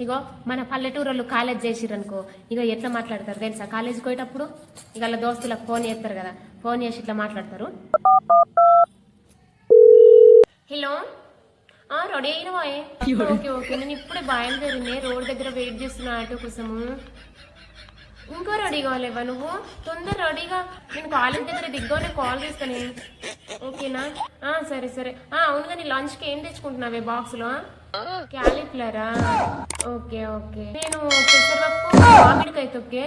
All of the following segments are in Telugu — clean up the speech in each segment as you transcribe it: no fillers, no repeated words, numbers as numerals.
ఇగో మన పల్లెటూరులు కాలేజ్ చేసిరనుకో ఇక ఎట్లా మాట్లాడతారు తెలుసా? కాలేజీకి పోయేటప్పుడు ఇక వాళ్ళ దోస్తులకు ఫోన్ చేస్తారు కదా, ఫోన్ చేసి ఇట్లా మాట్లాడతారు. హలో, రెడీ అయినవా? ఓకే ఓకే, నేను ఇప్పుడే బయలుదేరినే, రోడ్ దగ్గర వెయిట్ చేస్తున్నా ఆటో కోసము. ఇంకా రెడీ కావాలేవా నువ్వు? తొందర రెడీగా, నేను కాలేజ్ దగ్గర దిగ్గానే కాల్ చేస్తానే. ఓకేనా? సరే సరే. అవును కానీ లంచ్కి ఏం తెచ్చుకుంటున్నావే బాక్స్లో? క్యాలీఫ్లవరా? ఓకే ఓకే, నేను పెసరపప్పు మామిడికాయ తొక్కే.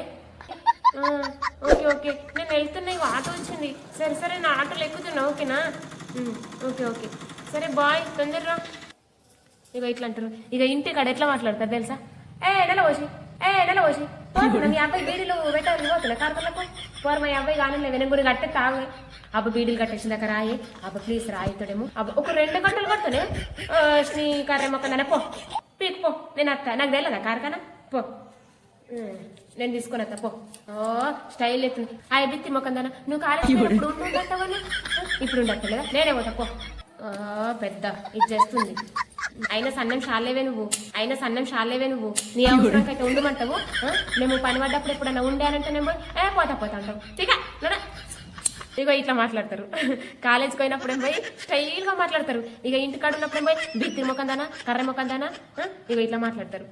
ఓకే ఓకే, నేను వెళ్తున్నా, ఇక ఆటో వచ్చింది. సరే సరే, నా ఆటోలో ఎక్కుతున్నా. ఓకేనా? ఓకే ఓకే, సరే బాయ్, తొందరరా. ఇక ఇట్లా అంటారు. ఇక ఇంటికాడ ఎట్లా మాట్లాడతారు తెలుసా? ఎడల పోసి మీ అబ్బాయి బీడీలు పెట్టాలి పోతున్నా కార్తలకు పోరు. మా అబ్బాయి కానీ వెనక గురి కట్టే తాగు. అబ్బ బీడీలు కట్టేసిన దగ్గర రాయి. అబ్బ ప్లీజ్ రాయితాడేమో. అబ్బ ఒక 2 గంటలు కడతానే. నీ కర్రె మొక్కదానే పో, పీక్ పో, నేను అత్త. నాకు తెలియదా కార్ఖానా? పో, నేను తీసుకొని వస్తా పో. స్టైల్ ఎత్తుంది. బిత్తి మొక్కందానా, నువ్వు కాలేజ్ ఇప్పుడు ఉంటుందంటావన్నా, ఇప్పుడు ఉండట్లేదా? నేనే పోతా పో. పెద్ద ఇది చేస్తుంది. అయినా సన్నం షాలేవే నువ్వు. నీ అవసరానికి అయితే ఉండమంటావు. మేము పని పడ్డప్పుడు ఎప్పుడన్నా ఉండాలంటేనేమో పోతా అంటావు. ఇగో ఇట్లా మాట్లాడతారు. కాలేజ్కి పోయినప్పుడేం పోయి స్టైల్గా మాట్లాడతారు. ఇక ఇంటికాడ ఉన్నప్పుడేం పోయి బిత్తి మొక్కందానా, కర్రె మొక్కందానా, ఇగో ఇట్లా మాట్లాడతారు.